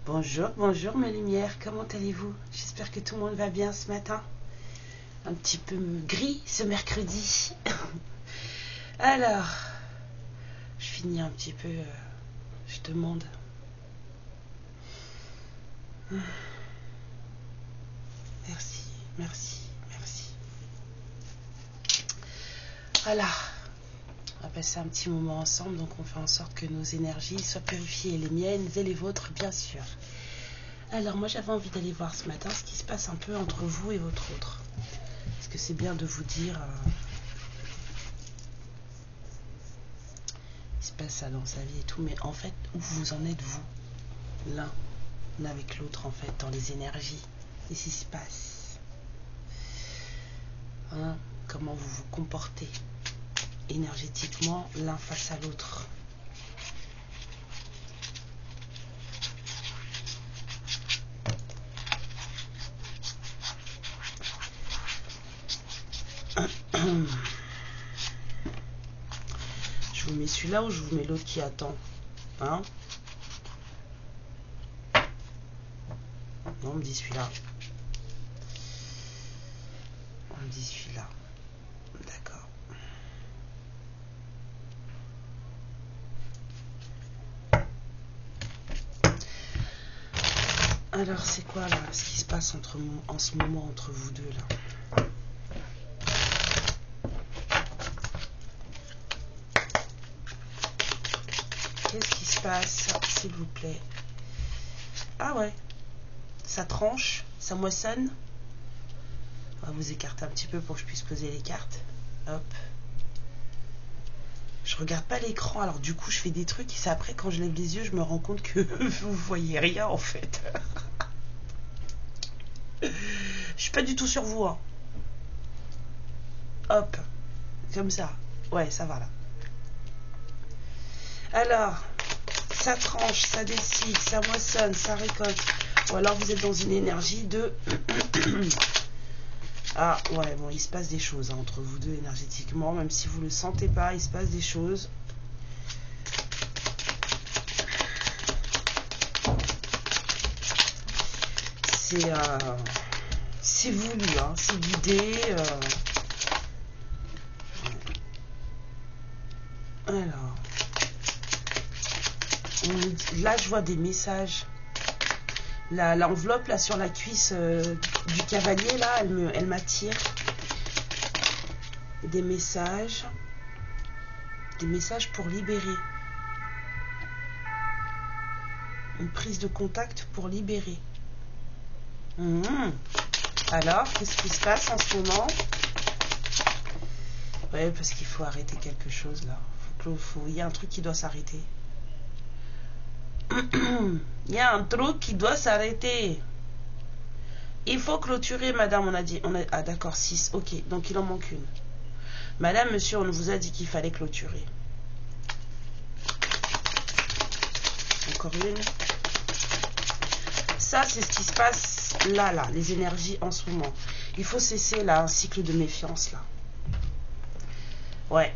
Bonjour, bonjour mes lumières, comment allez-vous? J'espère que tout le monde va bien ce matin. Un petit peu gris ce mercredi. Alors, je finis un petit peu, je demande. Merci, merci, merci. Voilà, on va passer un petit moment ensemble, donc on fait en sorte que nos énergies soient purifiées, les miennes et les vôtres bien sûr. Alors moi j'avais envie d'aller voir ce matin ce qui se passe un peu entre vous et votre autre. Parce que c'est bien de vous dire, il se passe ça dans sa vie et tout, mais en fait où vous en êtes vous, l'un avec l'autre en fait, dans les énergies, et ce qui se passe. Hein, comment vous vous comportez énergétiquement l'un face à l'autre. Je vous mets celui-là ou je vous mets l'autre qui attend, hein? Non, on me dit celui-là. On me dit celui-là. D'accord. Alors, c'est quoi là, ce qui se passe en ce moment entre vous deux là? Qu'est-ce qui se passe, s'il vous plaît? Ah ouais, ça tranche, ça moissonne. On va vous écarter un petit peu pour que je puisse poser les cartes. Hop. Je regarde pas l'écran, alors du coup je fais des trucs et c'est après quand je lève les yeux je me rends compte que vous voyez rien en fait. Je suis pas du tout sur vous, hein. Hop, comme ça. Ouais, ça va là. Alors, ça tranche, ça décide, ça moissonne, ça récolte. Ou alors vous êtes dans une énergie de... Ah ouais, bon, il se passe des choses hein, entre vous deux énergétiquement, même si vous ne le sentez pas, il se passe des choses. C'est voulu, hein, c'est guidé. Alors, là je vois des messages. L'enveloppe là sur la cuisse du cavalier là, elle m'attire. Des messages pour libérer. Une prise de contact pour libérer. Alors, qu'est-ce qui se passe en ce moment? Ouais, parce qu'il faut arrêter quelque chose là. Il y a un truc qui doit s'arrêter. Il y a un truc qui doit s'arrêter. Il faut clôturer, madame, on a dit. Ah d'accord, 6. Ok, donc il en manque une. Madame, monsieur, on vous a dit qu'il fallait clôturer. Encore une. Ça, c'est ce qui se passe là, les énergies en ce moment. Il faut cesser là, un cycle de méfiance là. Ouais.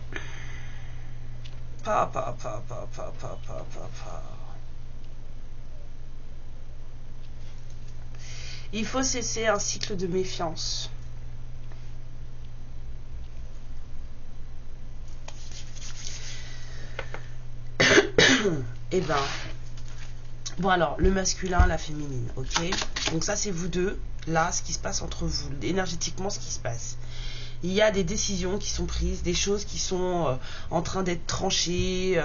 Il faut cesser un cycle de méfiance. Eh ben, bon alors, le masculin, la féminine, ok? Donc ça, c'est vous deux, là, ce qui se passe entre vous, énergétiquement, ce qui se passe. Il y a des décisions qui sont prises, des choses qui sont en train d'être tranchées,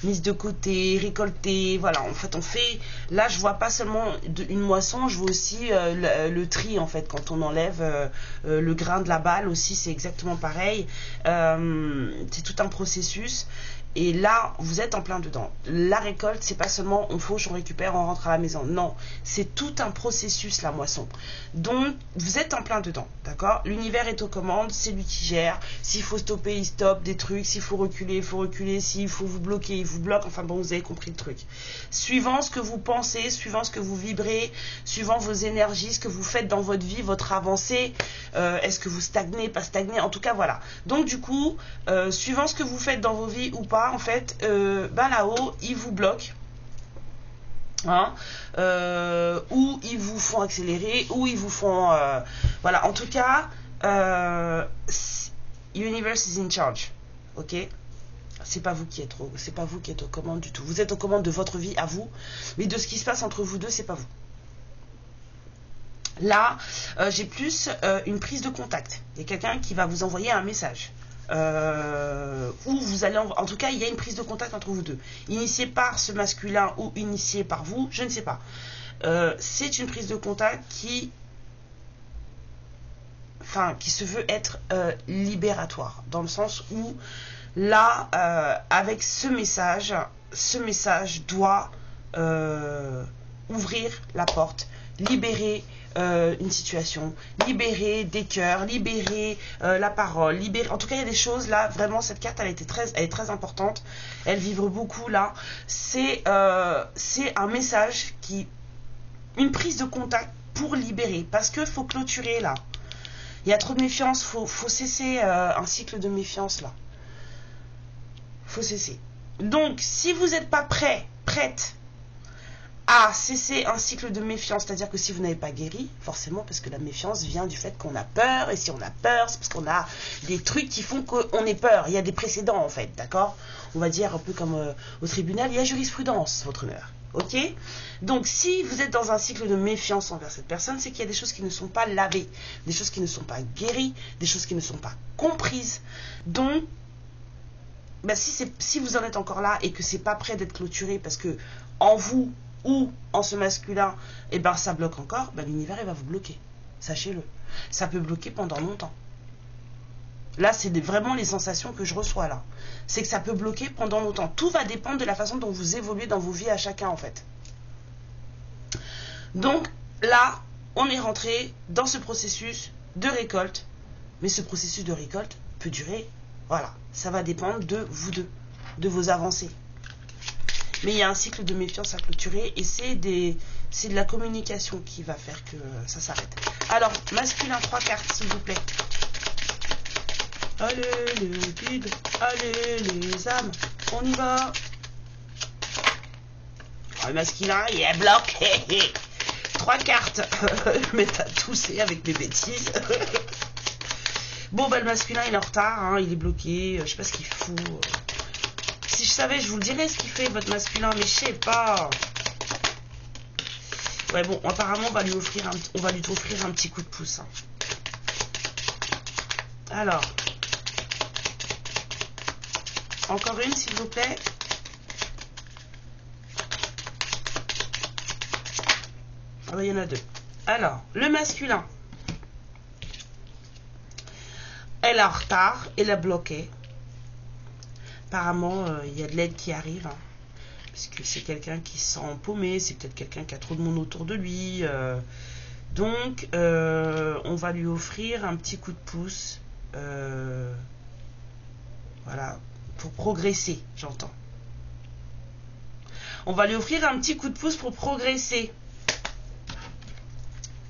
mises de côté, récoltées. Voilà, en fait, on fait... Là, je vois pas seulement une moisson, je vois aussi le tri, en fait, quand on enlève le grain de la balle aussi, c'est exactement pareil. C'est tout un processus. Et là, vous êtes en plein dedans. La récolte, c'est pas seulement on fauche, on récupère, on rentre à la maison. Non, c'est tout un processus, la moisson. Donc, vous êtes en plein dedans, d'accord? L'univers est aux commandes, c'est lui qui gère. S'il faut stopper, il stoppe des trucs. S'il faut reculer, il faut reculer. S'il faut vous bloquer, il vous bloque. Enfin bon, vous avez compris le truc. Suivant ce que vous pensez, suivant ce que vous vibrez, suivant vos énergies, ce que vous faites dans votre vie, votre avancée, est-ce que vous stagnez, pas stagnez, en tout cas, voilà. Donc, du coup, suivant ce que vous faites dans vos vies ou pas, en fait, là-haut, ils vous bloquent, hein, ou ils vous font accélérer, ou ils vous font, voilà, en tout cas, universe is in charge, ok? C'est pas vous qui êtes aux commandes du tout. Vous êtes aux commandes de votre vie à vous, mais de ce qui se passe entre vous deux, c'est pas vous. Là, j'ai plus une prise de contact. Il y a quelqu'un qui va vous envoyer un message. Où vous allez, en tout cas, il y a une prise de contact entre vous deux. Initiée par ce masculin ou initiée par vous, je ne sais pas. C'est une prise de contact qui se veut être libératoire, dans le sens où là, avec ce message doit ouvrir la porte, libérer une situation, libérer des cœurs, libérer la parole, libérer. En tout cas, il y a des choses là. Vraiment, cette carte, elle est très importante. Elle vibre beaucoup là. C'est un message une prise de contact pour libérer, parce que faut clôturer là. Il y a trop de méfiance. Faut cesser un cycle de méfiance là. Faut cesser. Donc, si vous n'êtes pas prête à cesser un cycle de méfiance, c'est-à-dire que si vous n'avez pas guéri, forcément, parce que la méfiance vient du fait qu'on a peur, et si on a peur, c'est parce qu'on a des trucs qui font qu'on ait peur. Il y a des précédents, en fait, d'accord? On va dire un peu comme au tribunal, il y a jurisprudence, votre honneur, ok? Donc, si vous êtes dans un cycle de méfiance envers cette personne, c'est qu'il y a des choses qui ne sont pas lavées, des choses qui ne sont pas guéries, des choses qui ne sont pas comprises. Donc, si vous en êtes encore là et que c'est pas prêt d'être clôturé parce que en vous ou en ce masculin, ça bloque encore, l'univers il va vous bloquer. Sachez-le. Ça peut bloquer pendant longtemps. Là, c'est vraiment les sensations que je reçois là. C'est que ça peut bloquer pendant longtemps. Tout va dépendre de la façon dont vous évoluez dans vos vies à chacun en fait. Donc là, on est rentré dans ce processus de récolte. Mais ce processus de récolte peut durer, voilà, ça va dépendre de vous deux, de vos avancées. Mais il y a un cycle de méfiance à clôturer et c'est de la communication qui va faire que ça s'arrête. Alors, masculin, 3 cartes, s'il vous plaît. Allez, les guides, allez, les âmes, on y va. Oh, le masculin, il est bloqué. 3 cartes. Mais t'as toussé avec mes bêtises. Bon, le masculin, il est en retard, hein, il est bloqué, je sais pas ce qu'il fout. Si je savais, je vous le dirais ce qu'il fait, votre masculin, mais je sais pas. Ouais, bon, apparemment, on va lui offrir un petit coup de pouce. Hein. Alors. Encore une, s'il vous plaît. Ah bah, il y en a 2. Alors, le masculin. Elle est en retard, elle est bloquée. Apparemment, il y a de l'aide qui arrive. Hein, puisque c'est quelqu'un qui se sent paumé, c'est peut-être quelqu'un qui a trop de monde autour de lui. Donc, on va lui offrir un petit coup de pouce. Voilà, pour progresser, j'entends. On va lui offrir un petit coup de pouce pour progresser.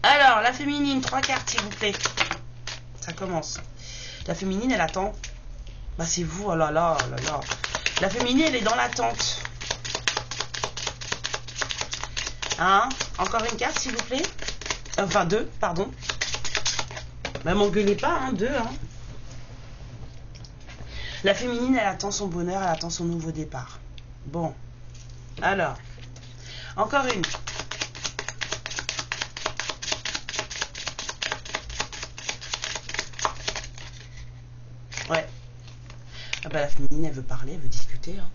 Alors, la féminine, 3 cartes, s'il vous plaît. Ça commence. La féminine, elle attend. Bah, c'est vous, oh là là, oh là là. La féminine, elle est dans l'attente. Hein? Encore une carte, s'il vous plaît. Enfin, 2, pardon. Bah, m'engueulez pas, hein, 2, hein. La féminine, elle attend son bonheur, elle attend son nouveau départ. Bon. Alors. Encore une. Ouais. Ah bah la féminine, elle veut parler, elle veut discuter. Hein.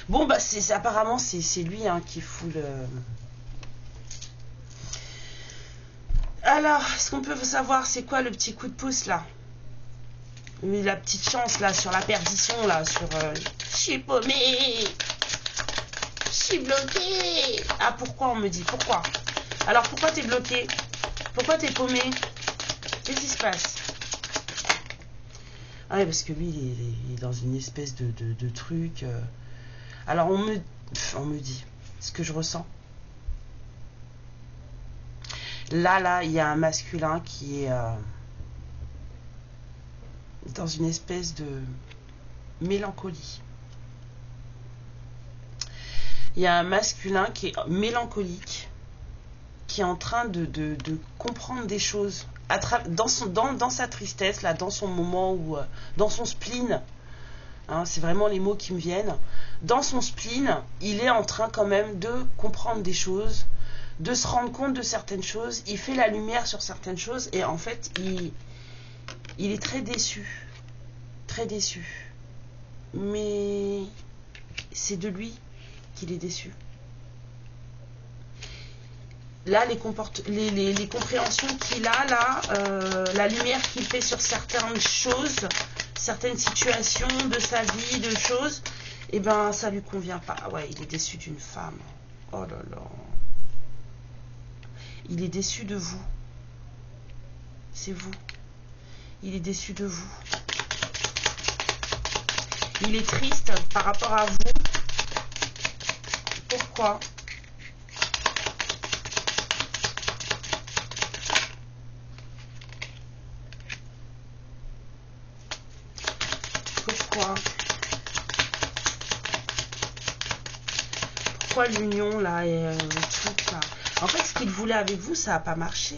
Bon, bah apparemment, c'est lui hein, qui fout le... Alors, ce qu'on peut savoir, c'est quoi le petit coup de pouce, là? Mais la petite chance là sur la perdition là, sur je suis paumée, je suis bloquée. Ah pourquoi on me dit, pourquoi? Alors pourquoi t'es bloqué? Pourquoi t'es paumé? Qu'est-ce qui se passe? Ah ouais, parce que lui il est dans une espèce de truc. Alors on me dit ce que je ressens. Là, il y a un masculin qui est dans une espèce de mélancolie. Il y a un masculin qui est mélancolique, qui est en train de comprendre des choses dans sa tristesse, là, dans son moment où, dans son spleen, hein, c'est vraiment les mots qui me viennent. Dans son spleen, il est en train quand même de comprendre des choses, de se rendre compte de certaines choses. Il fait la lumière sur certaines choses et en fait, il est très déçu. Très déçu. Mais c'est de lui qu'il est déçu. Là, les compréhensions qu'il a, là, la lumière qu'il fait sur certaines choses, certaines situations de sa vie, de choses, eh ben, ça lui convient pas. Ouais, il est déçu d'une femme. Oh là là. Il est déçu de vous. C'est vous. Il est déçu de vous. Il est triste par rapport à vous. Pourquoi? Pourquoi l'union là et tout là? En fait, ce qu'il voulait avec vous, ça n'a pas marché.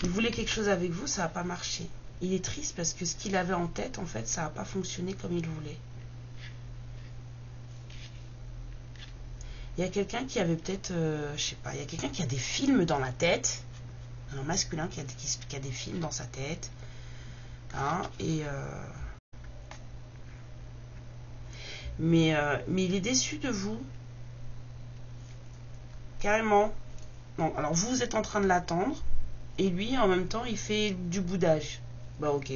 Il voulait quelque chose avec vous, ça n'a pas marché. Il est triste parce que ce qu'il avait en tête, en fait, ça n'a pas fonctionné comme il voulait. Il y a quelqu'un qui avait peut-être, je sais pas, il y a quelqu'un qui a des films dans la tête. Un masculin qui a des films dans sa tête. Hein, et mais il est déçu de vous. Carrément. Bon, alors vous êtes en train de l'attendre. Et lui, en même temps, il fait du boudage. Bah ok.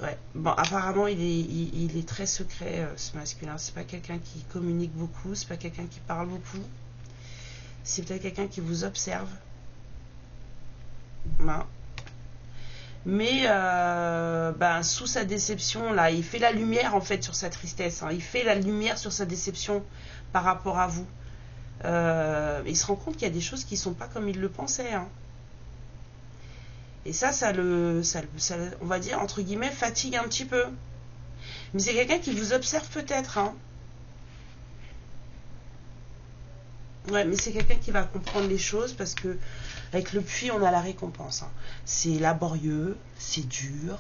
Ouais. Bon, apparemment, il est très secret, ce masculin. C'est pas quelqu'un qui communique beaucoup. C'est pas quelqu'un qui parle beaucoup. C'est peut-être quelqu'un qui vous observe. Ben. Mais sous sa déception, là, il fait la lumière en fait sur sa tristesse. Hein. Il fait la lumière sur sa déception par rapport à vous. Il se rend compte qu'il y a des choses qui ne sont pas comme il le pensait. Hein. Et ça, on va dire, entre guillemets, fatigue un petit peu. Mais c'est quelqu'un qui vous observe peut-être. Hein. Ouais, mais c'est quelqu'un qui va comprendre les choses parce que avec le puits, on a la récompense. Hein. C'est laborieux, c'est dur,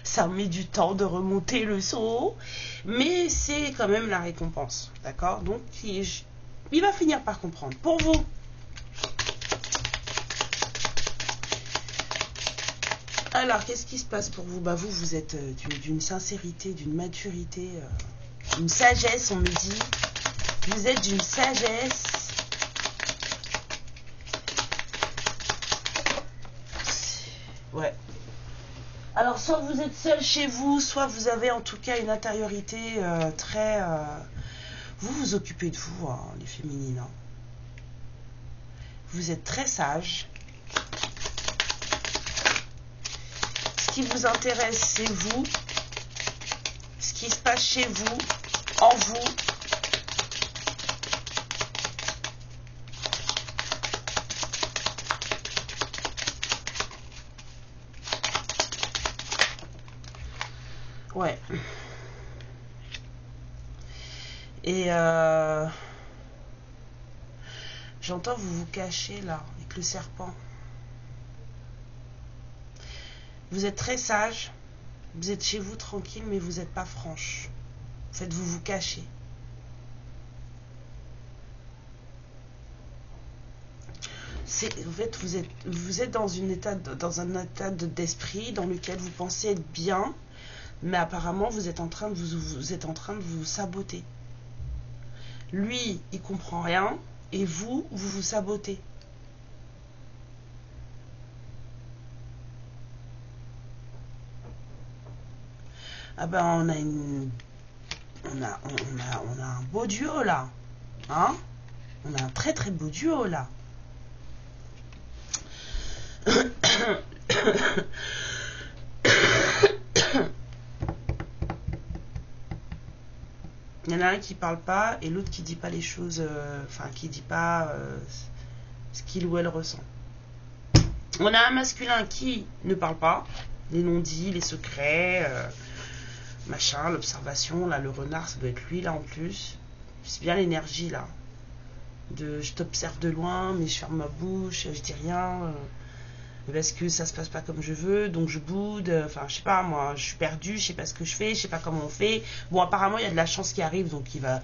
ça met du temps de remonter le seau, mais c'est quand même la récompense. D'accord? Donc, il va finir par comprendre. Pour vous. Alors, qu'est-ce qui se passe pour vous? Bah, vous êtes d'une sincérité, d'une maturité, d'une sagesse, on me dit. Vous êtes d'une sagesse. Ouais. Alors, soit vous êtes seul chez vous, soit vous avez en tout cas une intériorité très... Vous vous occupez de vous, hein, les féminines. Hein. Vous êtes très sages. Ce qui vous intéresse, c'est vous. Ce qui se passe chez vous, en vous. Ouais. Et j'entends vous cacher là, avec le serpent. Vous êtes très sage. Vous êtes chez vous tranquille, mais vous n'êtes pas franche. En fait, vous cachez. En fait, vous êtes dans un état d'esprit dans lequel vous pensez être bien. Mais apparemment, vous êtes en train de vous saboter. Lui, il comprend rien, et vous sabotez. Ah ben on a une... On a un beau duo là. Hein? On a un très très beau duo là. Il y en a un qui parle pas et l'autre qui dit pas les choses, enfin qui dit pas ce qu'il ou elle ressent. On a un masculin qui ne parle pas, les non-dits, les secrets, machin, l'observation, là le renard ça doit être lui là en plus. C'est bien l'énergie là. De je t'observe de loin mais je ferme ma bouche, je dis rien. Parce que ça se passe pas comme je veux, donc je boude, enfin je sais pas moi, je suis perdue, je sais pas ce que je fais, je sais pas comment on fait. Bon apparemment il y a de la chance qui arrive, donc il va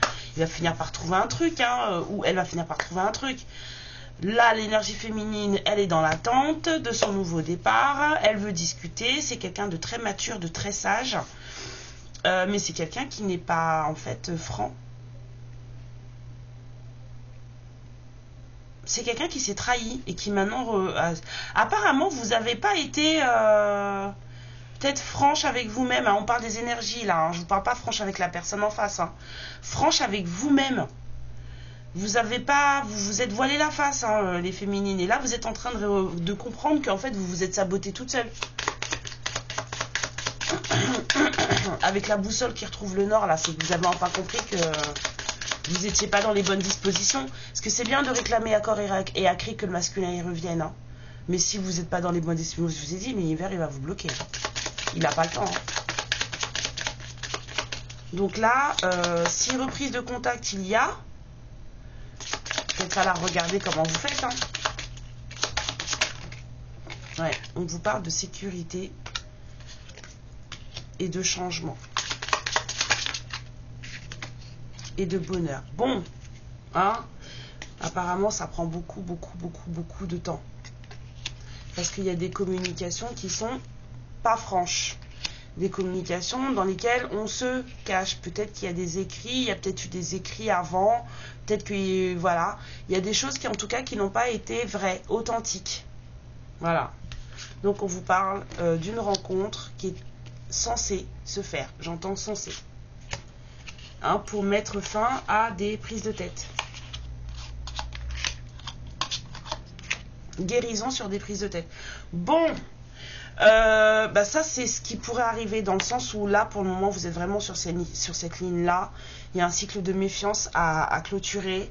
finir par trouver un truc, hein, ou elle va finir par trouver un truc. Là l'énergie féminine, elle est dans l'attente de son nouveau départ, elle veut discuter, c'est quelqu'un de très mature, de très sage, mais c'est quelqu'un qui n'est pas en fait franc. C'est quelqu'un qui s'est trahi et qui maintenant... apparemment, vous n'avez pas été peut-être franche avec vous-même. Hein. On parle des énergies là. Hein. Je ne vous parle pas franche avec la personne en face. Hein. Franche avec vous-même. Vous avez pas... Vous vous êtes voilé la face, hein, les féminines. Et là, vous êtes en train de comprendre qu'en fait, vous vous êtes sabotée toute seule. Avec la boussole qui retrouve le nord, là, c'est que vous avez enfin compris que... vous n'étiez pas dans les bonnes dispositions. Parce que c'est bien de réclamer à corps et à cri que le masculin y revienne. Hein. Mais si vous n'êtes pas dans les bonnes dispositions, je vous ai dit, l'univers, il va vous bloquer. Il n'a pas le temps. Hein. Donc là, si reprise de contact il y a, peut-être falloir regarder comment vous faites. Hein. Ouais, on vous parle de sécurité et de changement. Et de bonheur. Bon, hein, apparemment ça prend beaucoup de temps. Parce qu'il y a des communications qui sont pas franches. Des communications dans lesquelles on se cache. Peut-être qu'il y a des écrits, il y a peut-être eu des écrits avant, peut-être que, voilà, il y a des choses qui en tout cas qui n'ont pas été vraies, authentiques. Voilà. Donc on vous parle d'une rencontre qui est censée se faire. J'entends censée. Hein, pour mettre fin à des prises de tête. Guérison sur des prises de tête. Bon, bah ça c'est ce qui pourrait arriver dans le sens où là pour le moment vous êtes vraiment sur cette ligne-là. Il y a un cycle de méfiance à clôturer.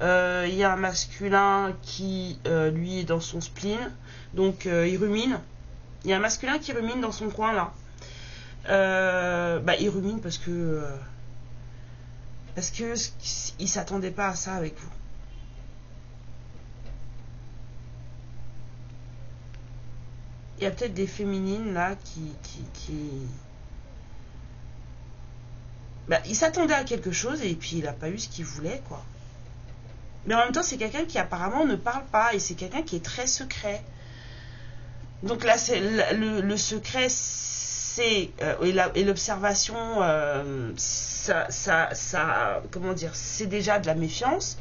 Il y a un masculin qui lui est dans son spleen, donc il rumine. Il y a un masculin qui rumine dans son coin là. Bah il rumine parce que il s'attendait pas à ça avec vous. Il y a peut-être des féminines là qui... Bah, il s'attendait à quelque chose et puis il n'a pas eu ce qu'il voulait, quoi. Mais en même temps, c'est quelqu'un qui apparemment ne parle pas et c'est quelqu'un qui est très secret. Donc là, c'est le secret, c'est et l'observation, comment dire, c'est déjà de la méfiance.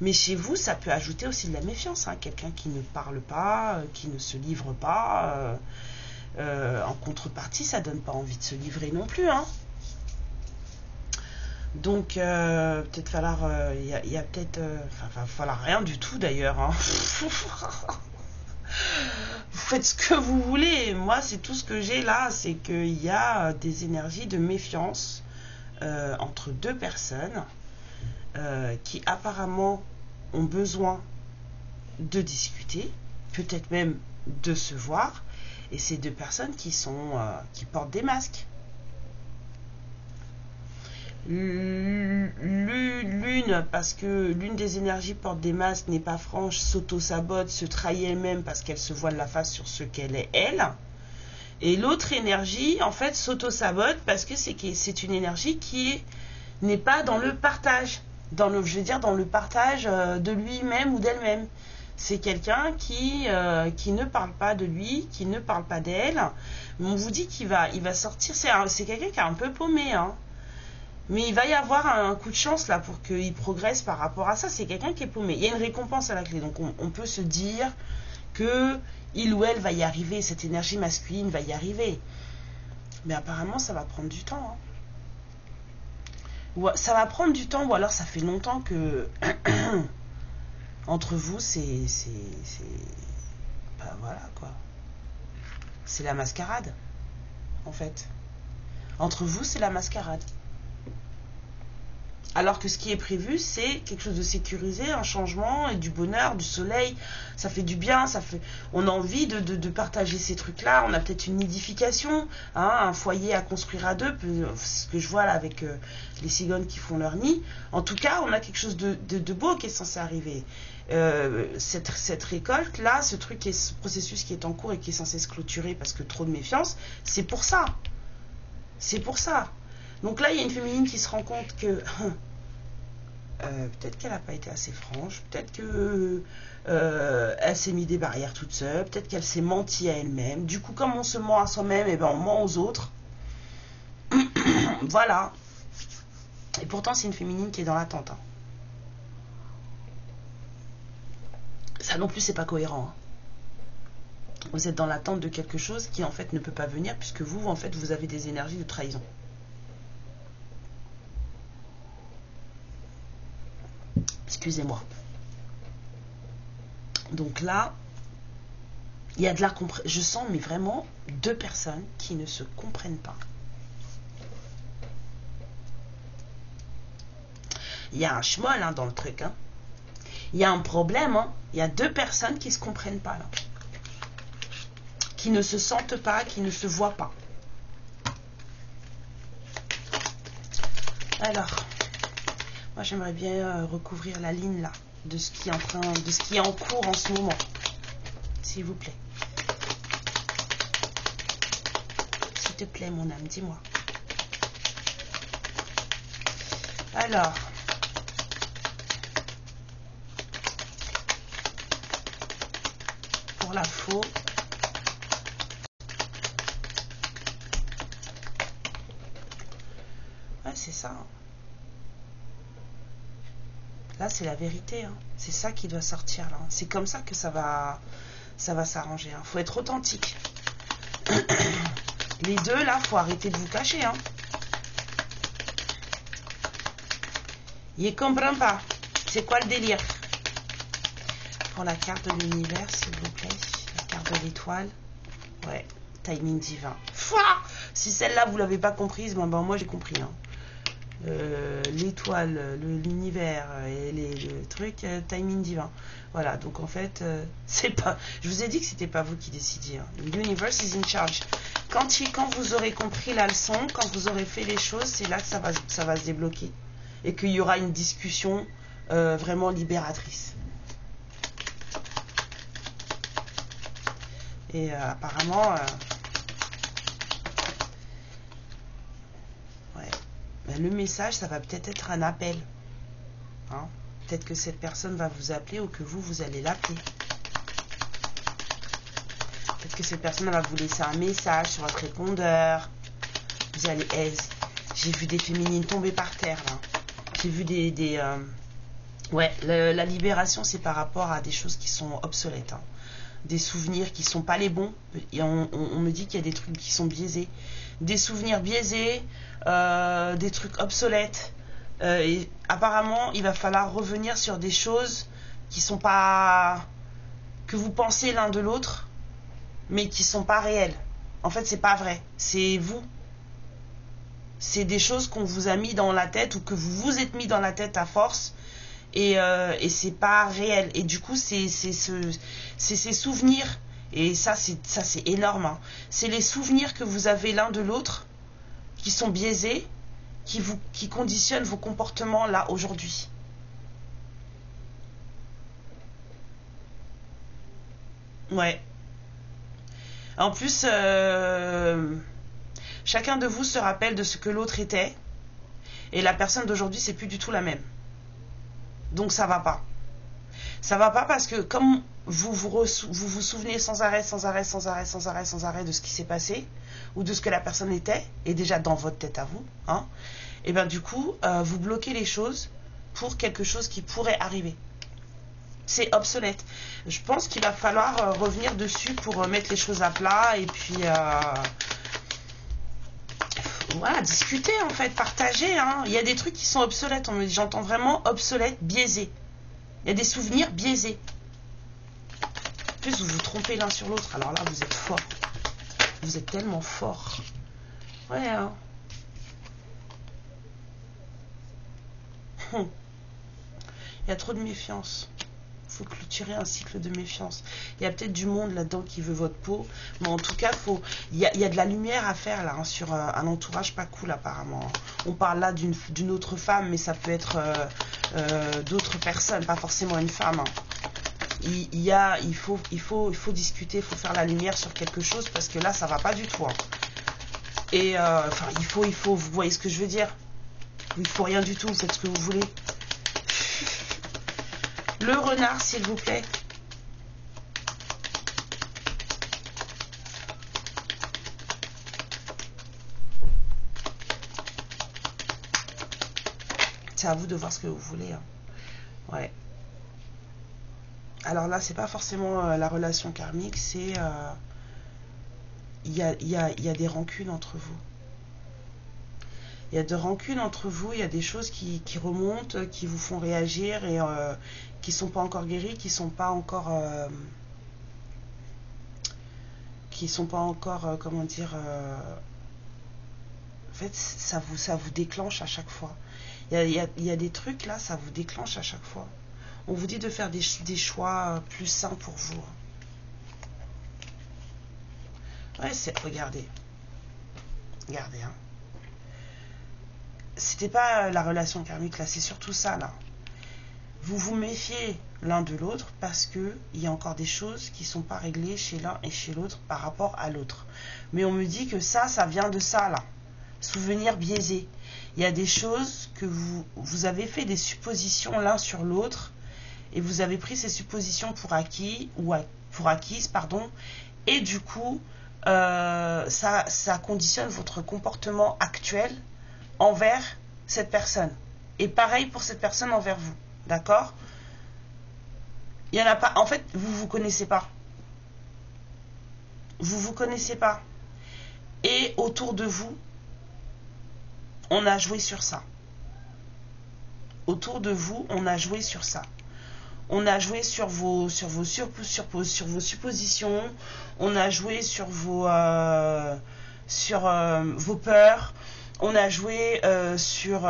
Mais chez vous, ça peut ajouter aussi de la méfiance. Hein. Quelqu'un qui ne parle pas, qui ne se livre pas. En contrepartie, ça donne pas envie de se livrer non plus. Hein. Donc, peut-être falloir... Il y a peut-être... Enfin, falloir rien du tout d'ailleurs. Hein. Vous faites ce que vous voulez. Moi, c'est tout ce que j'ai là. C'est qu'il y a des énergies de méfiance entre deux personnes. Qui apparemment ont besoin de discuter, peut-être même de se voir, et ces deux personnes qui portent des masques. L'une, parce que l'une des énergies porte des masques, n'est pas franche, s'auto-sabote, se trahit elle-même parce qu'elle se voile la face sur ce qu'elle est elle. Et l'autre énergie, en fait, s'auto-sabote parce que c'est une énergie qui n'est pas dans le partage. Dans le partage de lui-même ou d'elle-même. C'est quelqu'un qui ne parle pas de lui, qui ne parle pas d'elle. Mais on vous dit qu'il va sortir. C'est quelqu'un qui est un peu paumé. Hein. Mais il va y avoir un coup de chance là pour qu'il progresse par rapport à ça. C'est quelqu'un qui est paumé. Il y a une récompense à la clé. Donc on peut se dire que il ou elle va y arriver. Cette énergie masculine va y arriver. Mais apparemment, ça va prendre du temps. Hein. Ou, ça va prendre du temps, ou alors ça fait longtemps que entre vous, bah, voilà quoi. C'est la mascarade, en fait. Entre vous, c'est la mascarade. Alors que ce qui est prévu, c'est quelque chose de sécurisé, un changement et du bonheur, du soleil. Ça fait du bien, on a envie de partager ces trucs-là. On a peut-être une nidification, hein, un foyer à construire à deux, ce que je vois là avec les cigognes qui font leur nid. En tout cas, on a quelque chose de beau qui est censé arriver. Cette récolte-là, ce processus qui est en cours et qui est censé se clôturer parce que trop de méfiance, c'est pour ça. C'est pour ça. Donc là, il y a une féminine qui se rend compte que peut-être qu'elle n'a pas été assez franche, peut-être que elle s'est mis des barrières toute seule, peut-être qu'elle s'est menti à elle-même. Du coup, comme on se ment à soi-même, et ben on ment aux autres. Voilà. Et pourtant, c'est une féminine qui est dans l'attente. Hein. Ça non plus, c'est pas cohérent. Hein. Vous êtes dans l'attente de quelque chose qui en fait ne peut pas venir puisque vous, en fait, vous avez des énergies de trahison. Excusez-moi. Donc là, il y a de la compréhension. Je sens, mais vraiment, deux personnes qui ne se comprennent pas. Il y a un schmoll hein, dans le truc. Hein. Il y a un problème. Hein. Il y a deux personnes qui ne se comprennent pas là. Qui ne se sentent pas, qui ne se voient pas. Alors, moi j'aimerais bien recouvrir la ligne là de ce qui est en cours en ce moment, s'il vous plaît. S'il te plaît, mon âme, dis-moi. Alors, pour la faux. C'est ça. Là, c'est la vérité. Hein. C'est ça qui doit sortir. Là. C'est comme ça que ça va s'arranger. Hein. Faut être authentique. Les deux, là, faut arrêter de vous cacher. Hein. Il comprend pas. C'est quoi le délire? Pour la carte de l'univers, s'il vous plaît. La carte de l'étoile. Ouais. Timing divin. Fouah, si celle-là, vous l'avez pas comprise, ben moi, j'ai compris. Hein. L'étoile, l'univers et le truc, timing divin. Voilà, donc en fait, c'est pas. Je vous ai dit que c'était pas vous qui décidiez. Hein. L'universe is in charge. Quand vous aurez compris la leçon, quand vous aurez fait les choses, c'est là que ça va se débloquer et qu'il y aura une discussion vraiment libératrice. Et apparemment. Le message, ça va peut-être être un appel. Hein? Peut-être que cette personne va vous appeler ou que vous allez l'appeler. Peut-être que cette personne va vous laisser un message sur votre répondeur. Vous allez... j'ai vu des féminines tomber par terre. Là. J'ai vu ouais, la libération, c'est par rapport à des choses qui sont obsolètes. Hein. Des souvenirs qui sont pas les bons. Et on me dit qu'il y a des trucs qui sont biaisés. Des souvenirs biaisés, des trucs obsolètes. Et apparemment, il va falloir revenir sur des choses qui sont pas... que vous pensez l'un de l'autre, mais qui sont pas réelles. En fait, c'est pas vrai. C'est vous. C'est des choses qu'on vous a mis dans la tête ou que vous vous êtes mis dans la tête à force. Et c'est pas réel. Et du coup, c'est ces souvenirs... Et ça, c'est énorme. Hein. C'est les souvenirs que vous avez l'un de l'autre qui sont biaisés, qui conditionnent vos comportements là, aujourd'hui. Ouais. En plus, chacun de vous se rappelle de ce que l'autre était. Et la personne d'aujourd'hui, c'est plus du tout la même. Donc ça va pas. Ça va pas parce que comme vous vous souvenez sans arrêt de ce qui s'est passé ou de ce que la personne était, et déjà dans votre tête à vous, hein, et bien du coup, vous bloquez les choses pour quelque chose qui pourrait arriver. C'est obsolète. Je pense qu'il va falloir revenir dessus pour mettre les choses à plat et puis voilà, discuter en fait, partager. Hein. Il y a des trucs qui sont obsolètes, on me dit, j'entends vraiment obsolète, biaisé. Il y a des souvenirs biaisés. En plus, vous vous trompez l'un sur l'autre, alors là, vous êtes fort. Vous êtes tellement fort. Ouais, hein. Il y a trop de méfiance. Il faut clôturer un cycle de méfiance. Il y a peut-être du monde là-dedans qui veut votre peau. Mais en tout cas, il y a de la lumière à faire là, hein, sur un entourage pas cool apparemment. On parle là d'une autre femme, mais ça peut être d'autres personnes, pas forcément une femme. Hein. Il faut discuter, il faut faire la lumière sur quelque chose parce que là, ça va pas du tout. Hein. Et enfin, vous voyez ce que je veux dire? Il faut rien du tout, vous faites ce que vous voulez. Le renard, s'il vous plaît. C'est à vous de voir ce que vous voulez. Hein. Ouais. Alors là, c'est pas forcément la relation karmique, c'est... Il y a des rancunes entre vous. Il y a des rancunes entre vous, il y a des choses qui remontent, qui vous font réagir et qui sont pas encore guéries, qui sont pas encore... comment dire... en fait, ça vous déclenche à chaque fois. Il y a des trucs là, ça vous déclenche à chaque fois. On vous dit de faire des choix plus sains pour vous. Ouais, regardez. Regardez, hein. C'était pas la relation karmique là, c'est surtout ça là. Vous vous méfiez l'un de l'autre parce que il y a encore des choses qui sont pas réglées chez l'un et chez l'autre par rapport à l'autre. Mais on me dit que ça vient de ça là. Souvenirs biaisés. Il y a des choses que vous avez fait des suppositions l'un sur l'autre et vous avez pris ces suppositions pour acquises, pardon, et du coup ça conditionne votre comportement actuel envers cette personne. Et pareil pour cette personne envers vous. D'accord? Il y en a pas. En fait, vous connaissez pas. Vous connaissez pas. Et autour de vous, on a joué sur ça. Autour de vous, on a joué sur ça. On a joué sur vos suppositions. On a joué sur vos peurs. On a joué sur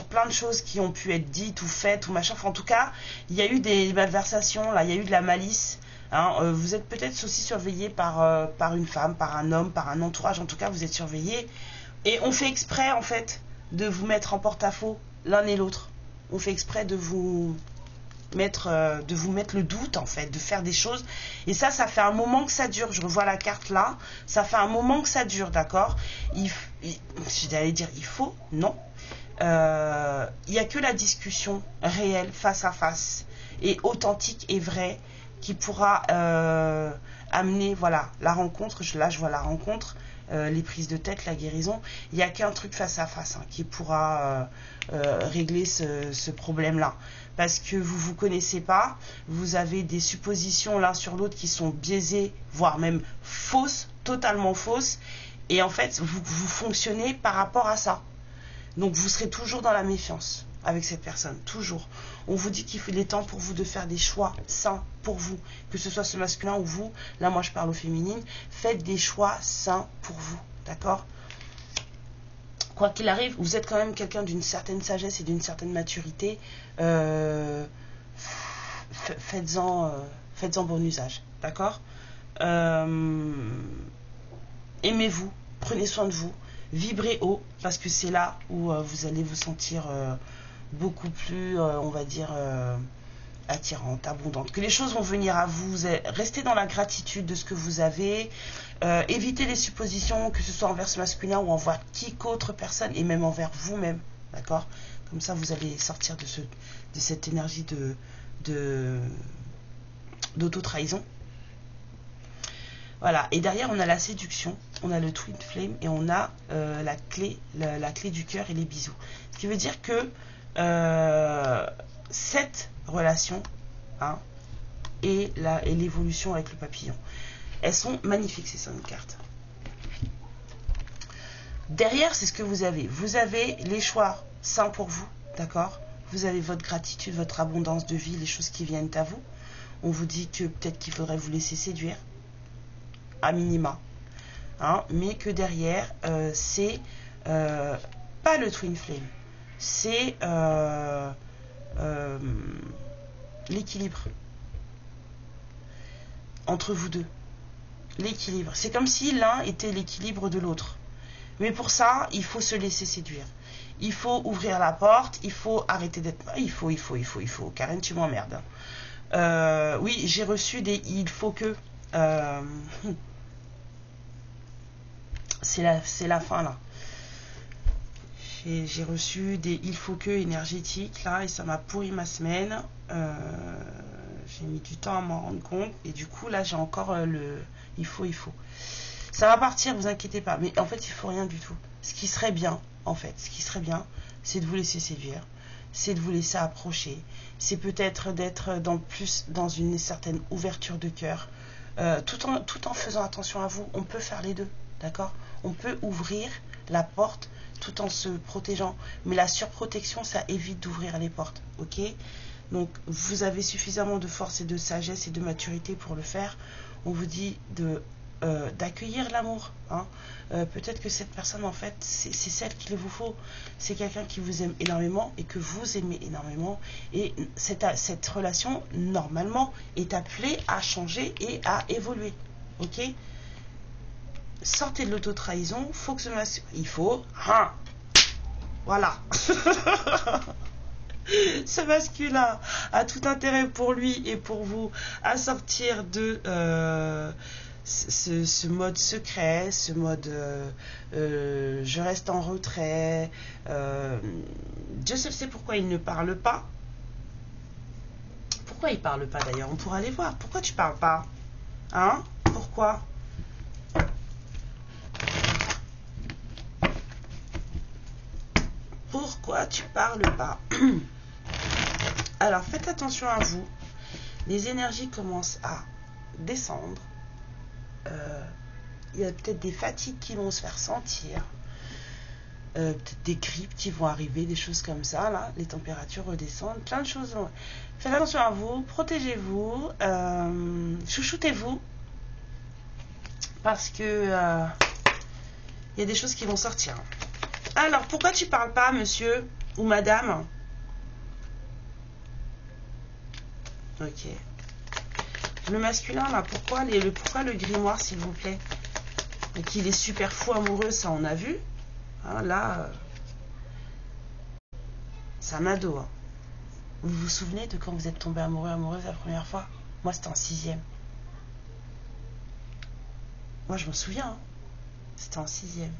plein de choses qui ont pu être dites ou faites ou machin. Enfin, en tout cas, il y a eu des malversations, là, il y a eu de la malice. Hein. Vous êtes peut-être aussi surveillé par une femme, par un homme, par un entourage. En tout cas, vous êtes surveillé. Et on fait exprès, en fait, de vous mettre en porte-à-faux l'un et l'autre. On fait exprès de vous mettre le doute, en fait, de faire des choses. Et ça fait un moment que ça dure. Je revois la carte là. Ça fait un moment que ça dure, d'accord? J'allais dire il faut, non. Il n'y a que la discussion réelle, face à face, et authentique et vraie, qui pourra amener, voilà, la rencontre. Là, je vois la rencontre, les prises de tête, la guérison. Il n'y a qu'un truc face à face hein, qui pourra régler ce problème-là. Parce que vous connaissez pas, vous avez des suppositions l'un sur l'autre qui sont biaisées, voire même fausses, totalement fausses. Et en fait, vous fonctionnez par rapport à ça. Donc vous serez toujours dans la méfiance avec cette personne, toujours. On vous dit qu'il est temps pour vous de faire des choix sains pour vous, que ce soit ce masculin ou vous. Là, moi, je parle aux féminines. Faites des choix sains pour vous, d'accord? Quoi qu'il arrive, vous êtes quand même quelqu'un d'une certaine sagesse et d'une certaine maturité. Faites-en bon usage, d'accord? Aimez-vous, prenez soin de vous, vibrez haut, parce que c'est là où vous allez vous sentir beaucoup plus, on va dire, attirante, abondante. Que les choses vont venir à vous, restez dans la gratitude de ce que vous avez, évitez les suppositions, que ce soit envers ce masculin ou envers autre personne, et même envers vous-même, d'accord? Comme ça, vous allez sortir de cette énergie d'auto-trahison. Voilà, et derrière on a la séduction, on a le twin flame et on a la clé du cœur et les bisous. Ce qui veut dire que cette relation hein, et l'évolution avec le papillon, elles sont magnifiques ces 5 cartes. Derrière, c'est ce que vous avez. Vous avez les choix sains pour vous, d'accord? Vous avez votre gratitude, votre abondance de vie, les choses qui viennent à vous. On vous dit que peut-être qu'il faudrait vous laisser séduire, à minima. Hein, mais que derrière, c'est pas le twin flame, c'est l'équilibre entre vous deux. L'équilibre. C'est comme si l'un était l'équilibre de l'autre. Mais pour ça, il faut se laisser séduire. Il faut ouvrir la porte, il faut arrêter d'être... Il faut. Karen, tu m'emmerdes. Oui, j'ai reçu des... Il faut que... c'est la fin, là. J'ai reçu des il faut que énergétiques, là, et ça m'a pourri ma semaine. J'ai mis du temps à m'en rendre compte. Et du coup, là, j'ai encore le... Il faut. Ça va partir, vous inquiétez pas. Mais en fait, il faut rien du tout. Ce qui serait bien, en fait, c'est de vous laisser séduire. C'est de vous laisser approcher. C'est peut-être d'être dans une certaine ouverture de cœur. Tout en faisant attention à vous. On peut faire les deux, d'accord? On peut ouvrir la porte tout en se protégeant. Mais la surprotection, ça évite d'ouvrir les portes, ok? Donc, vous avez suffisamment de force et de sagesse et de maturité pour le faire. On vous dit d'accueillir l'amour. Hein. Peut-être que cette personne, en fait, c'est celle qu'il vous faut. C'est quelqu'un qui vous aime énormément et que vous aimez énormément. Et cette relation, normalement, est appelée à changer et à évoluer. Ok? Sortez de l'auto-trahison. Faut que il faut. Hein. Voilà. Ce masculin a tout intérêt pour lui et pour vous à sortir de ce mode secret, ce mode je reste en retrait. Dieu seul sait pourquoi il ne parle pas. Pourquoi il parle pas d'ailleurs? On pourra aller voir. Pourquoi tu parles pas? Hein? Pourquoi? Pourquoi tu parles pas? Alors, faites attention à vous. Les énergies commencent à descendre. Il y a peut-être des fatigues qui vont se faire sentir. Peut-être des grippes qui vont arriver, des choses comme ça. Là, les températures redescendent. Plein de choses. Faites attention à vous. Protégez-vous. Chouchoutez-vous. Parce que il y a des choses qui vont sortir. Alors, pourquoi tu parles pas, monsieur ou madame? Ok. Le masculin, là, pourquoi le grimoire, s'il vous plaît? Et qu'il est super fou amoureux, ça, on a vu. Hein, là, c'est un ado. Hein. Vous vous souvenez de quand vous êtes tombé amoureuse la première fois? Moi, c'était en 6e. Moi, je me souviens. Hein. C'était en 6e.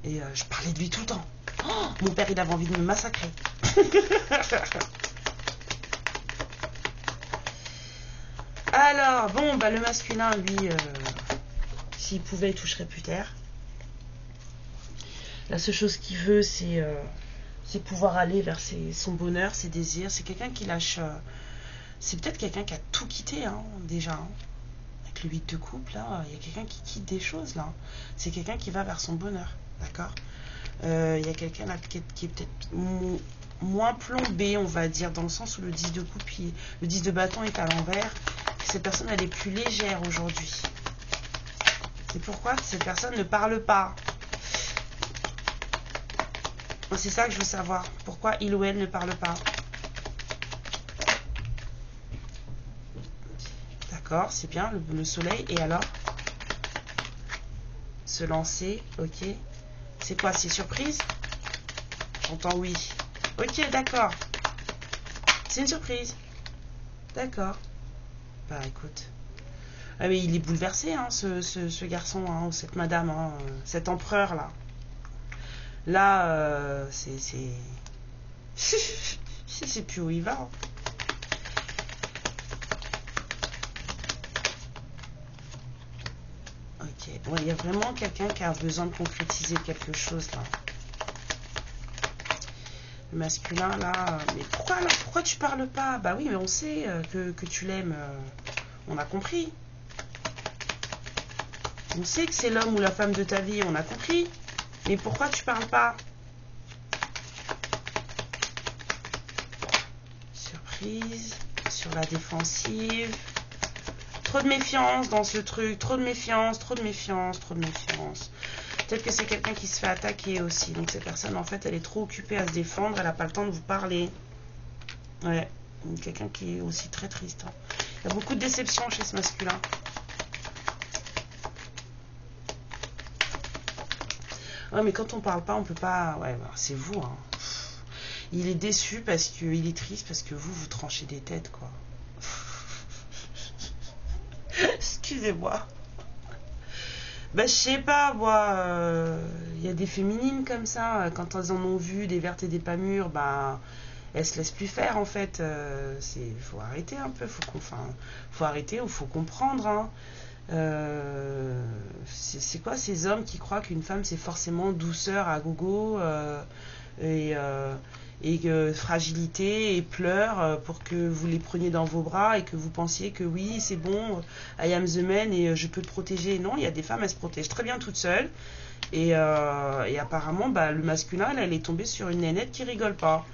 Et je parlais de lui tout le temps. Oh, mon père, il avait envie de me massacrer. Alors, bon, bah, le masculin, lui, s'il pouvait, il toucherait plus terre. La seule chose qu'il veut, c'est pouvoir aller vers son bonheur, ses désirs. C'est quelqu'un qui lâche... c'est peut-être quelqu'un qui a tout quitté, hein, déjà. Hein. Avec le 8 de couple, là, il y a quelqu'un qui quitte des choses, là. C'est quelqu'un qui va vers son bonheur. D'accord. Il y a quelqu'un là qui est peut-être moins plombé, on va dire, dans le sens où le 10 de coupe, le 10 de bâton est à l'envers. Cette personne, elle est plus légère aujourd'hui. C'est pourquoi cette personne ne parle pas. C'est ça que je veux savoir. Pourquoi il ou elle ne parle pas. D'accord, c'est bien, le soleil. Et alors? Se lancer, ok. C'est quoi? C'est surprise? J'entends oui. Ok, d'accord. C'est une surprise. D'accord. Bah écoute. Ah mais il est bouleversé, hein, ce garçon, hein, ou cette madame, hein, cet empereur là. Là, c'est... Je sais plus où il va. Hein. Ok. Ouais, il y a vraiment quelqu'un qui a besoin de concrétiser quelque chose là. Le masculin là. Mais pourquoi tu parles pas? Bah oui, mais on sait que tu l'aimes. On a compris. On sait que c'est l'homme ou la femme de ta vie. On a compris. Mais pourquoi tu parles pas? Surprise, sur la défensive. Trop de méfiance dans ce truc, trop de méfiance, trop de méfiance, trop de méfiance. Peut-être que c'est quelqu'un qui se fait attaquer aussi. Donc cette personne, en fait, elle est trop occupée à se défendre, elle n'a pas le temps de vous parler. Ouais, quelqu'un qui est aussi très triste. Hein. Il y a beaucoup de déception chez ce masculin. Ouais, mais quand on parle pas, on peut pas... Ouais, bah, c'est vous, hein. Il est déçu parce qu'il est triste parce que vous tranchez des têtes, quoi. Excusez-moi. Bah, je sais pas, moi, y a des féminines comme ça, quand elles en ont vu des vertes et des pas mûres, bah, elles se laissent plus faire, en fait. Faut arrêter un peu, faut arrêter ou faut comprendre, hein. C'est quoi ces hommes qui croient qu'une femme c'est forcément douceur à gogo et fragilité et pleurs pour que vous les preniez dans vos bras et que vous pensiez que oui c'est bon, I am the man et je peux te protéger. Non, il y a des femmes, elles se protègent très bien toutes seules et apparemment bah, le masculin elle est tombée sur une nénette qui rigole pas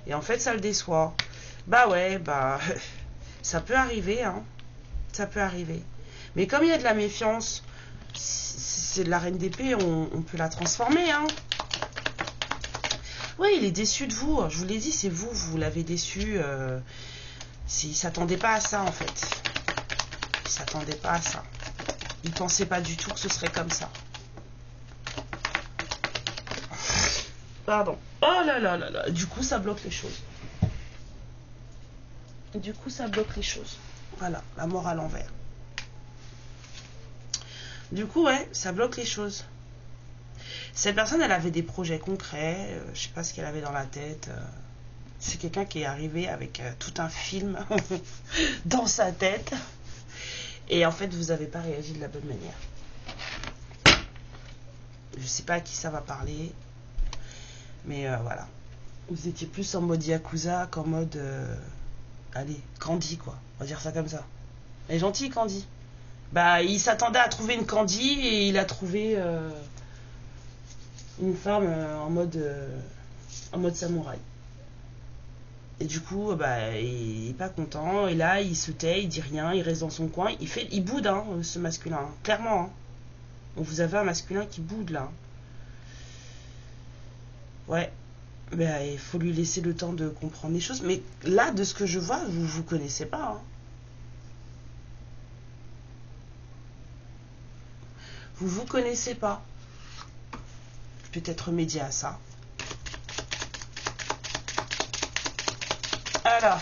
et en fait ça le déçoit. Bah ouais, bah ça peut arriver, hein, ça peut arriver. Mais comme il y a de la méfiance, c'est de la reine d'épée, on peut la transformer, hein. Oui, il est déçu de vous. Je vous l'ai dit, c'est vous, vous l'avez déçu. Il ne s'attendait pas à ça, en fait. Il ne s'attendait pas à ça. Il ne pensait pas du tout que ce serait comme ça. Pardon. Oh là là là là. Du coup, ça bloque les choses. Du coup, ça bloque les choses. Voilà, la mort à l'envers. Du coup, ouais, ça bloque les choses. Cette personne, elle avait des projets concrets. Je sais pas ce qu'elle avait dans la tête. C'est quelqu'un qui est arrivé avec tout un film dans sa tête. Et en fait, vous n'avez pas réagi de la bonne manière. Je sais pas à qui ça va parler. Mais voilà. Vous étiez plus en mode Yakuza qu'en mode... allez, Candy, quoi. On va dire ça comme ça. Elle est gentille, Candy. Bah, il s'attendait à trouver une Candy et il a trouvé une femme en mode samouraï. Et du coup, bah, il est pas content. Et là, il se tait, il dit rien, il reste dans son coin. Il boude, hein, ce masculin. Hein, clairement. Hein. Donc, vous avez un masculin qui boude, là. Ouais. Bah, il faut lui laisser le temps de comprendre les choses. Mais là, de ce que je vois, vous connaissez pas, hein. Vous connaissez pas. Peut-être remédier à ça. Alors.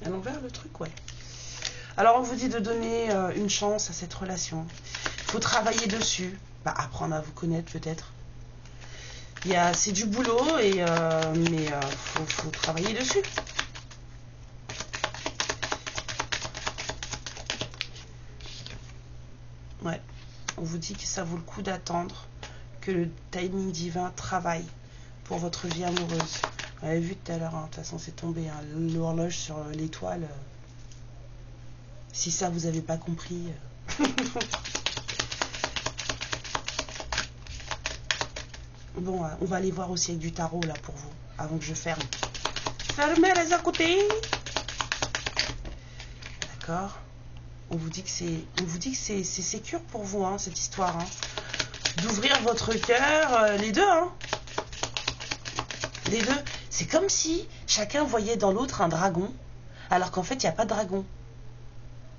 À l'envers le truc, ouais. Alors on vous dit de donner une chance à cette relation. Il faut travailler dessus. Bah, apprendre à vous connaître peut-être. C'est du boulot, mais faut travailler dessus. Ouais, on vous dit que ça vaut le coup d'attendre, que le timing divin travaille pour votre vie amoureuse. On avait vu tout à l'heure, hein, de toute façon c'est tombé, hein, l'horloge sur l'étoile. Si ça vous avez pas compris. Bon, on va aller voir aussi avec du tarot là pour vous, avant que je ferme. Fermez les à côté. D'accord. On vous dit que c'est sécure pour vous, hein, cette histoire. Hein. D'ouvrir votre cœur, les deux. Hein. Les deux. C'est comme si chacun voyait dans l'autre un dragon, alors qu'en fait, il n'y a pas de dragon. Vous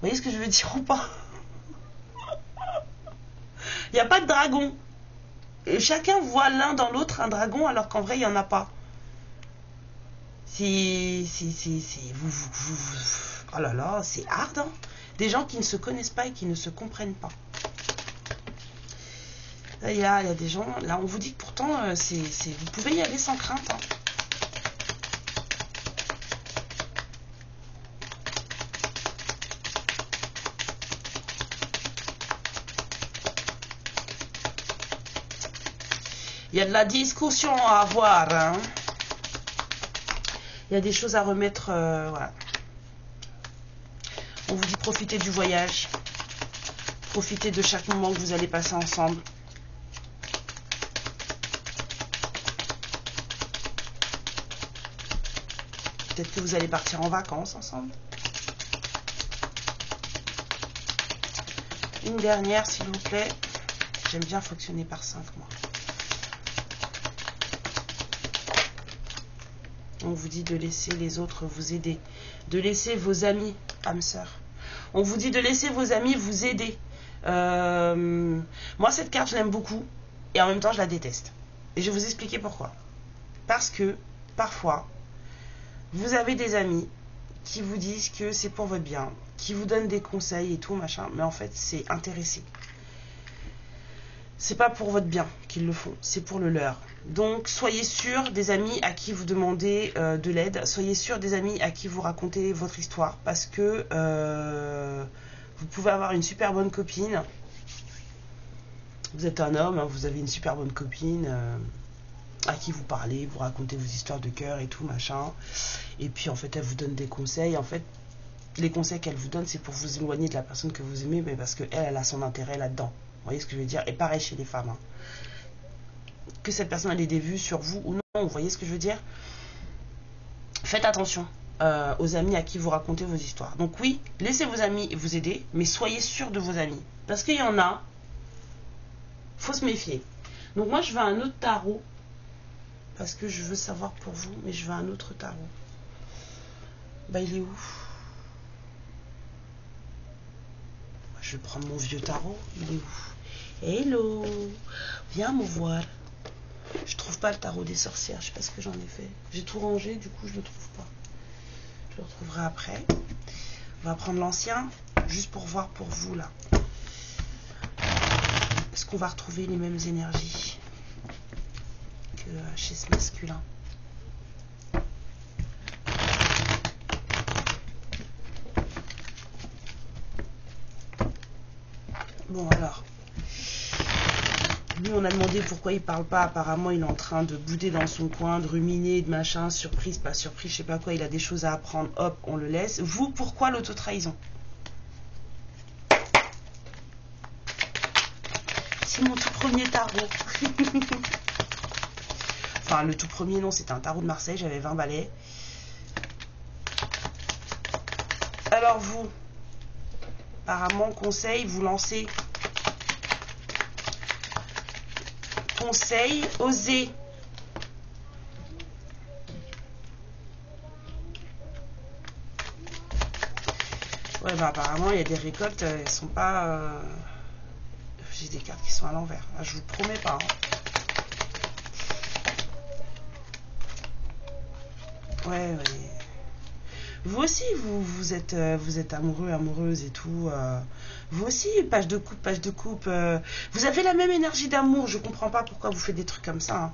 voyez ce que je veux dire ou pas? Il n'y a pas de dragon. Et chacun voit l'un dans l'autre un dragon, alors qu'en vrai, il n'y en a pas. Oh là là, c'est hard, hein. Des gens qui ne se connaissent pas et qui ne se comprennent pas. Il y a des gens, là on vous dit que pourtant, vous pouvez y aller sans crainte. Hein. Il y a de la discussion à avoir. Hein. Il y a des choses à remettre. Voilà. On vous dit profitez du voyage. Profitez de chaque moment que vous allez passer ensemble. Peut-être que vous allez partir en vacances ensemble. Une dernière, s'il vous plaît. J'aime bien fonctionner par 5, moi. On vous dit de laisser les autres vous aider. De laisser vos amis, âme sœur. On vous dit de laisser vos amis vous aider. Moi, cette carte, je l'aime beaucoup. Et en même temps, je la déteste. Et je vais vous expliquer pourquoi. Parce que, parfois, vous avez des amis qui vous disent que c'est pour votre bien, qui vous donnent des conseils et tout, machin, mais en fait, c'est intéressé. C'est pas pour votre bien qu'ils le font, c'est pour le leur. Donc, soyez sûr des amis à qui vous demandez de l'aide, soyez sûr des amis à qui vous racontez votre histoire, parce que vous pouvez avoir une super bonne copine. Vous êtes un homme, hein, vous avez une super bonne copine à qui vous parlez, vous racontez vos histoires de cœur et tout, machin. Et puis, en fait, elle vous donne des conseils. En fait, les conseils qu'elle vous donne, c'est pour vous éloigner de la personne que vous aimez, mais parce qu'elle, elle a son intérêt là-dedans. Vous voyez ce que je veux dire? Et pareil chez les femmes. Hein. Que cette personne ait des vues sur vous ou non, vous voyez ce que je veux dire? Faites attention aux amis à qui vous racontez vos histoires. Donc oui, laissez vos amis vous aider, mais soyez sûr de vos amis. Parce qu'il y en a, faut se méfier. Donc moi, je veux un autre tarot. Parce que je veux savoir pour vous, mais je veux un autre tarot. Bah, il est où? Je vais prendre mon vieux tarot. Il est où? Hello! Viens me voir. Je trouve pas le tarot des sorcières. Je sais pas ce que j'en ai fait. J'ai tout rangé, du coup, je le trouve pas. Je le retrouverai après. On va prendre l'ancien, juste pour voir pour vous, là. Est-ce qu'on va retrouver les mêmes énergies que chez ce masculin? Bon, alors, lui, on a demandé pourquoi il parle pas. Apparemment, il est en train de bouder dans son coin, de ruminer, de machin, surprise, pas surprise, je sais pas quoi. Il a des choses à apprendre, hop, on le laisse. Vous, pourquoi l'autotrahison? C'est mon tout premier tarot. Enfin, le tout premier, non, c'était un tarot de Marseille, j'avais 20 balais. Alors vous, apparemment, conseil, vous lancez. Conseil, osez. Ouais, bah apparemment, il y a des récoltes, elles sont pas... J'ai des cartes qui sont à l'envers. Ah, je vous promets pas. Hein. Ouais. Vous aussi, vous êtes amoureux, amoureuse et tout. Vous aussi, page de coupe. Vous avez la même énergie d'amour. Je comprends pas pourquoi vous faites des trucs comme ça. Hein.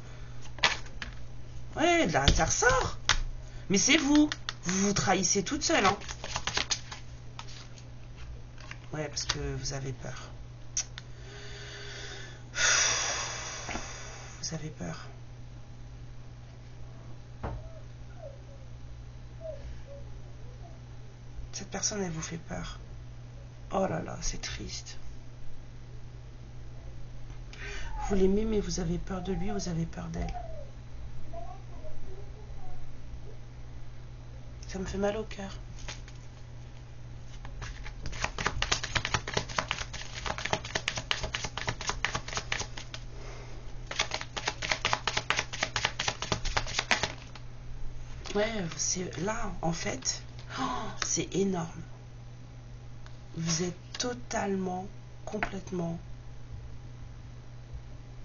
Ouais, là, ça ressort. Mais c'est vous. Vous vous trahissez toute seule. Hein. Ouais, parce que vous avez peur. Vous avez peur. Cette personne, elle vous fait peur. Oh là là, c'est triste. Vous l'aimez, mais vous avez peur de lui, vous avez peur d'elle. Ça me fait mal au cœur. Ouais, c'est là, en fait, oh, c'est énorme. Vous êtes totalement, complètement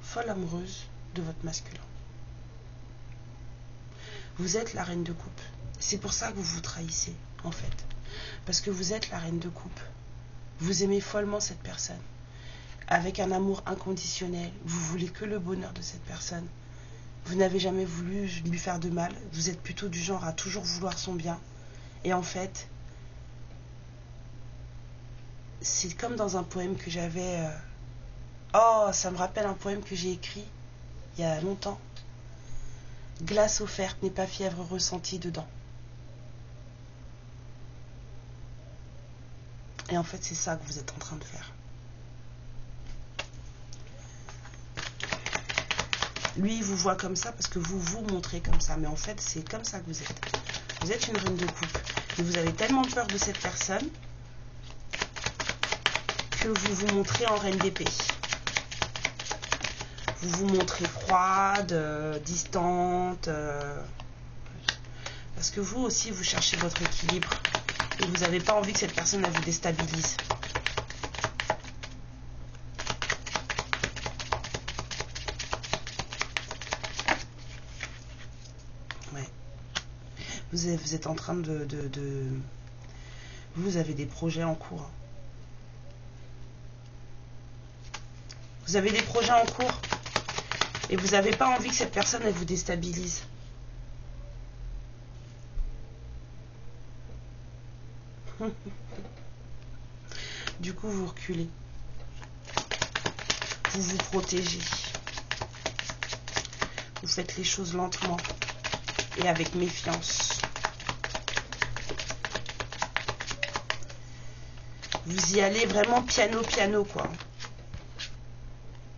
folle amoureuse de votre masculin. Vous êtes la reine de coupe. C'est pour ça que vous vous trahissez, en fait. Parce que vous êtes la reine de coupe. Vous aimez follement cette personne. Avec un amour inconditionnel. Vous voulez que le bonheur de cette personne. Vous n'avez jamais voulu lui faire de mal. Vous êtes plutôt du genre à toujours vouloir son bien. Et en fait, c'est comme dans un poème que j'avais... Oh, ça me rappelle un poème que j'ai écrit il y a longtemps. Glace offerte n'est pas fièvre ressentie dedans. Et en fait, c'est ça que vous êtes en train de faire. Lui, il vous voit comme ça parce que vous vous montrez comme ça. Mais en fait, c'est comme ça que vous êtes. Vous êtes une reine de coupe. Et vous avez tellement peur de cette personne que vous vous montrez en reine d'épée. Vous vous montrez froide, distante. Parce que vous aussi, vous cherchez votre équilibre. Et vous n'avez pas envie que cette personne elle vous déstabilise. Ouais. Vous êtes en train de... Vous avez des projets en cours. Vous avez des projets en cours. Et vous n'avez pas envie que cette personne elle vous déstabilise. Du coup, vous reculez. Vous vous protégez. Vous faites les choses lentement et avec méfiance. Vous y allez vraiment piano, piano, quoi.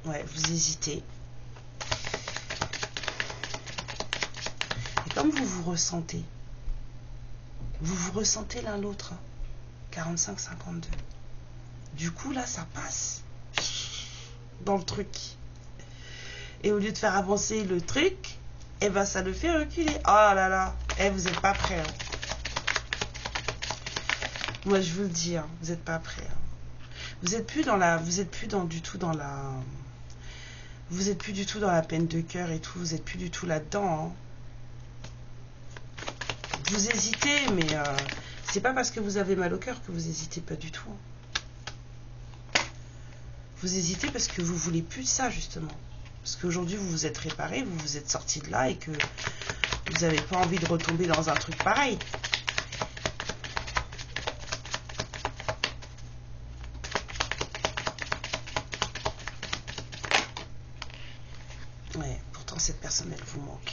Ouais, vous hésitez. Et comme vous vous ressentez, l'un l'autre. 45-52. Du coup, là, ça passe dans le truc. Et au lieu de faire avancer le truc, eh ben, ça le fait reculer. Oh là là, vous n'êtes pas prêts. Hein. Moi, je vous le dis, hein, vous n'êtes pas prêts. Hein. Vous n'êtes plus du tout dans la peine de cœur et tout. Vous n'êtes plus du tout là-dedans. Hein. Vous hésitez, mais c'est pas parce que vous avez mal au cœur que vous hésitez, pas du tout. Vous hésitez parce que vous voulez plus de ça, justement. Parce qu'aujourd'hui, vous vous êtes réparé, vous vous êtes sorti de là et que vous n'avez pas envie de retomber dans un truc pareil. Ouais, pourtant, cette personne, elle vous manque.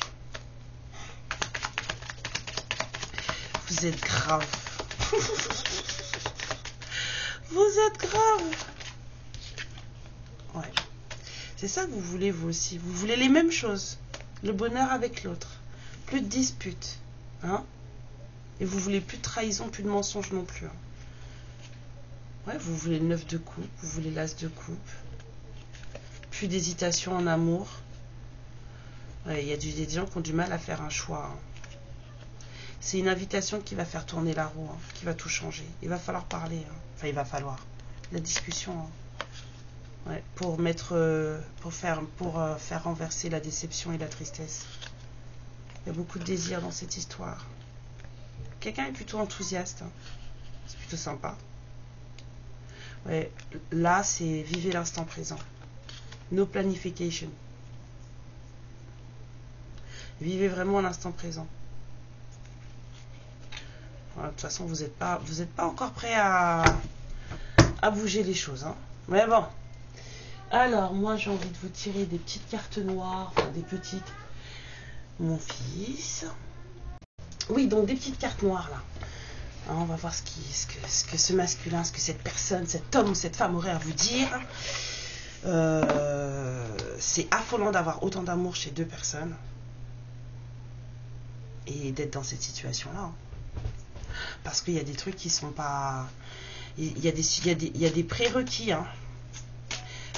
Vous êtes grave. Vous êtes grave. Ouais. C'est ça que vous voulez, vous aussi. Vous voulez les mêmes choses. Le bonheur avec l'autre. Plus de disputes. Hein? Et vous voulez plus de trahison, plus de mensonges non plus. Hein? Ouais, vous voulez le 9 de coupe. Vous voulez l'as de coupe. Plus d'hésitation en amour. Ouais, il y a des gens qui ont du mal à faire un choix. Hein. C'est une invitation qui va faire tourner la roue, hein, qui va tout changer. Il va falloir parler. Hein. Enfin, il va falloir. La discussion. Hein. Ouais, pour faire renverser la déception et la tristesse. Il y a beaucoup de désir dans cette histoire. Quelqu'un est plutôt enthousiaste. Hein. C'est plutôt sympa. Ouais, là, c'est vivez l'instant présent. No planification. Vivez vraiment l'instant présent. Voilà, de toute façon, vous n'êtes pas encore prêt à bouger les choses. Hein. Mais bon. Alors, moi, j'ai envie de vous tirer des petites cartes noires. Enfin, des petites. Mon fils. Oui, donc des petites cartes noires, là. Alors, on va voir ce que ce masculin, ce que cette personne, cet homme ou cette femme aurait à vous dire. C'est affolant d'avoir autant d'amour chez deux personnes. Et d'être dans cette situation-là. Hein. Parce qu'il y a des trucs qui sont pas... Il y a des prérequis. Hein.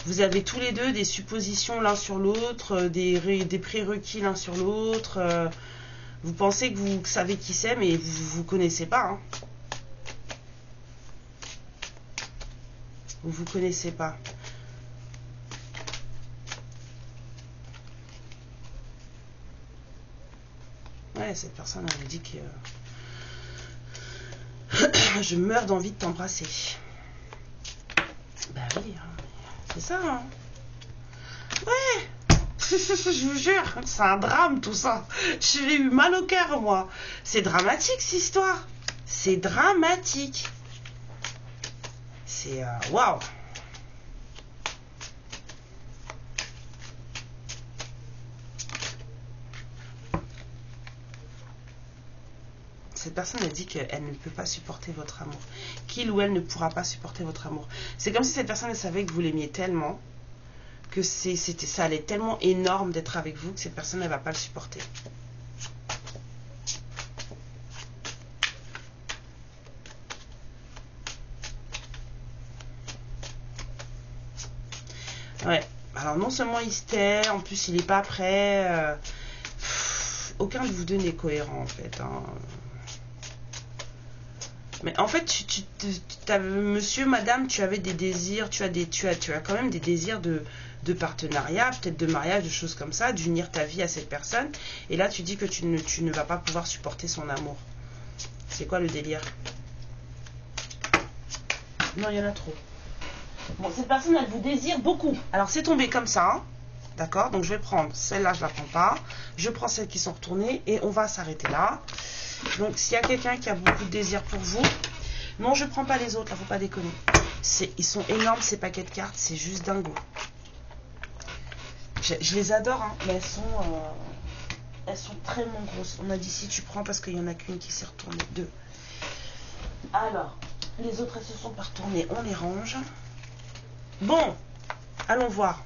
Vous avez tous les deux des suppositions l'un sur l'autre, des prérequis l'un sur l'autre. Vous pensez que vous savez qui c'est, mais vous ne connaissez pas. Hein. Vous ne connaissez pas. Ouais, cette personne, elle me dit que... je meurs d'envie de t'embrasser. Bah oui, hein. C'est ça. Hein. Ouais. Je vous jure, c'est un drame tout ça. J'ai eu mal au cœur, moi. C'est dramatique cette histoire. C'est dramatique. C'est... waouh. Cette personne a dit qu'elle ne peut pas supporter votre amour. Qu'il ou elle ne pourra pas supporter votre amour. C'est comme si cette personne elle savait que vous l'aimiez tellement que ça allait être tellement énorme d'être avec vous que cette personne, elle va pas le supporter. Ouais, alors non seulement il se tait, en plus il n'est pas prêt. Aucun de vous deux n'est cohérent en fait. Hein. Mais en fait, monsieur, madame, tu avais des désirs, tu as quand même des désirs de partenariat, peut-être de mariage, de choses comme ça, d'unir ta vie à cette personne. Et là, tu dis que tu ne vas pas pouvoir supporter son amour. C'est quoi le délire? Non, il y en a trop. Bon, cette personne, elle vous désire beaucoup. Alors, c'est tombé comme ça, hein. D'accord? Donc, je vais prendre celle-là, je la prends pas. Je prends celles qui sont retournées et on va s'arrêter là. Donc, s'il y a quelqu'un qui a beaucoup de désir pour vous, non, je prends pas les autres, là, faut pas déconner. Ils sont énormes, ces paquets de cartes, c'est juste dingo. Je les adore, hein, mais elles sont très grosses. On a dit si tu prends parce qu'il y en a qu'une qui s'est retournée. 2. Alors, les autres, elles se sont pas retournées. On les range. Bon, allons voir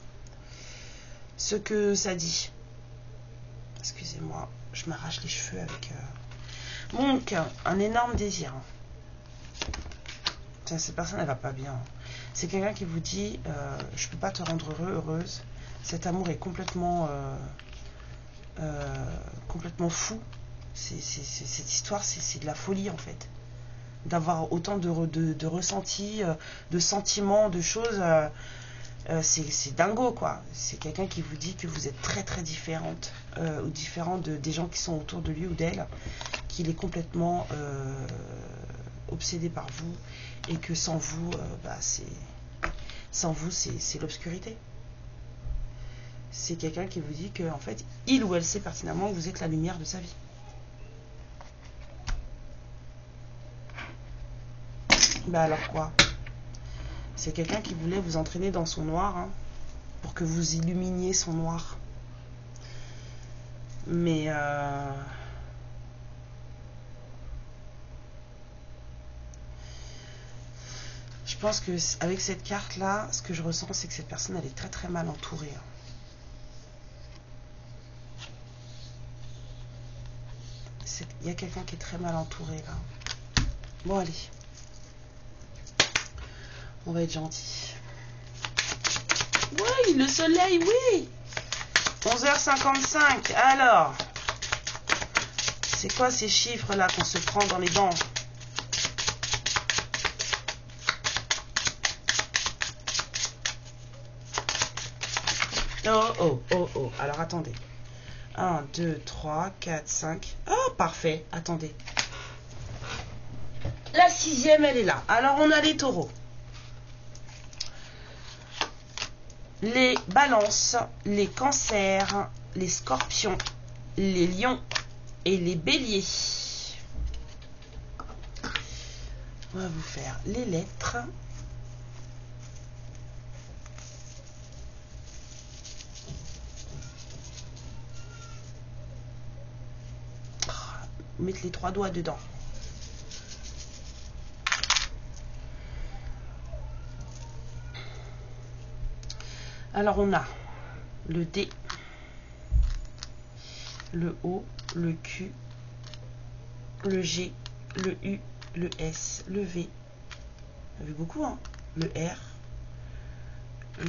ce que ça dit. Excusez-moi, je m'arrache les cheveux avec... Donc, un énorme désir. Tiens, cette personne, elle va pas bien. C'est quelqu'un qui vous dit, je peux pas te rendre heureux, heureuse. Cet amour est complètement fou. Cette histoire, c'est de la folie en fait. D'avoir autant de ressentis, de sentiments, de choses, c'est dingo quoi. C'est quelqu'un qui vous dit que vous êtes très très différente ou différent des gens qui sont autour de lui ou d'elle, qu'il est complètement obsédé par vous et que sans vous, c'est l'obscurité. C'est quelqu'un qui vous dit que en fait, il ou elle sait pertinemment que vous êtes la lumière de sa vie. Bah alors quoi? C'est quelqu'un qui voulait vous entraîner dans son noir, hein, pour que vous illuminiez son noir. Mais je pense que avec cette carte là, ce que je ressens, c'est que cette personne, elle est très très mal entourée. Hein. Il y a quelqu'un qui est très mal entouré là. Bon allez. On va être gentil. Oui, le soleil, oui. 11h55. Alors, c'est quoi ces chiffres là qu'on se prend dans les dents? Oh. Alors attendez. 1, 2, 3, 4, 5. Oh, parfait. Attendez. La 6e, elle est là. Alors, on a les taureaux. Les balances, les cancers, les scorpions, les lions et les béliers. On va vous faire les lettres. Mettre les 3 doigts dedans. Alors on a le D, le O, le Q, le G, le U, le S, le V. Ça fait beaucoup, hein. Le R,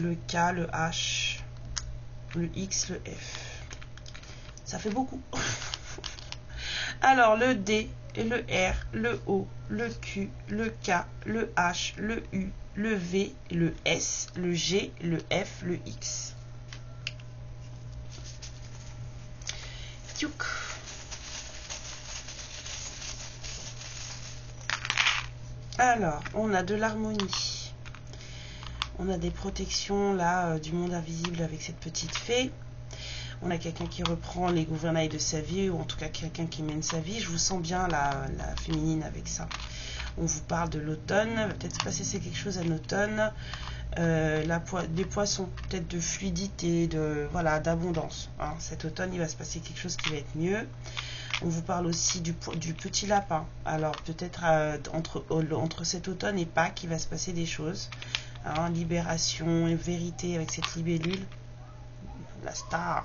le K, le H, le X, le F. Ça fait beaucoup. Alors le D, le R, le O, le Q, le K, le H, le U, le V, le S, le G, le F, le X. Tchouk. Alors, on a de l'harmonie. On a des protections là du monde invisible avec cette petite fée. On a quelqu'un qui reprend les gouvernails de sa vie, ou en tout cas quelqu'un qui mène sa vie. Je vous sens bien la féminine avec ça. On vous parle de l'automne, va peut-être se passer quelque chose à l'automne. Des poissons, peut-être de fluidité, d'abondance. Hein. Cet automne, il va se passer quelque chose qui va être mieux. On vous parle aussi du petit lapin. Alors peut-être entre cet automne et Pâques, il va se passer des choses. Hein, libération et vérité avec cette libellule. La star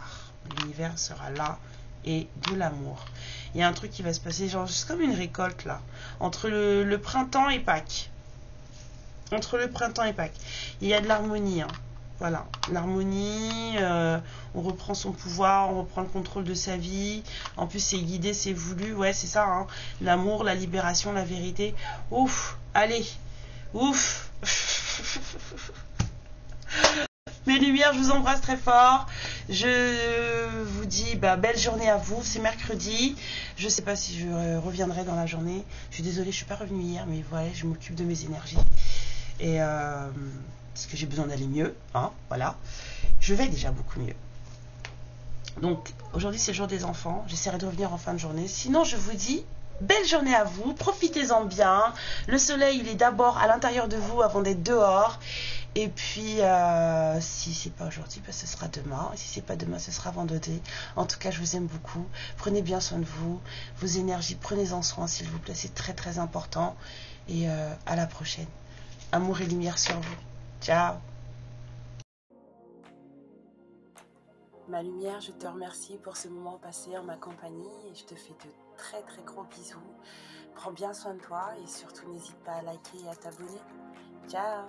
de l'univers sera là. Et de l'amour. Il y a un truc qui va se passer, genre juste comme une récolte là. Entre le printemps et Pâques. Entre le printemps et Pâques. Il y a de l'harmonie. Hein. Voilà, l'harmonie, on reprend son pouvoir, on reprend le contrôle de sa vie. En plus, c'est guidé, c'est voulu. Ouais, c'est ça. Hein. L'amour, la libération, la vérité. Ouf, allez, ouf. Mes lumières, je vous embrasse très fort. Je vous dis belle journée à vous. C'est mercredi. Je ne sais pas si je reviendrai dans la journée. Je suis désolée, je ne suis pas revenue hier, mais voilà, je m'occupe de mes énergies. Et parce que j'ai besoin d'aller mieux. Hein, voilà. Je vais déjà beaucoup mieux. Donc, aujourd'hui, c'est le jour des enfants. J'essaierai de revenir en fin de journée. Sinon, je vous dis belle journée à vous. Profitez-en bien. Le soleil, il est d'abord à l'intérieur de vous avant d'être dehors. Et puis, si c'est pas aujourd'hui, ce sera demain. Et si c'est pas demain, ce sera vendredi. En tout cas, je vous aime beaucoup. Prenez bien soin de vous. Vos énergies, prenez-en soin, s'il vous plaît. C'est très, très important. Et à la prochaine. Amour et lumière sur vous. Ciao. Ma lumière, je te remercie pour ce moment passé en ma compagnie. Et je te fais de très, très gros bisous. Prends bien soin de toi et surtout, n'hésite pas à liker et à t'abonner. Ciao.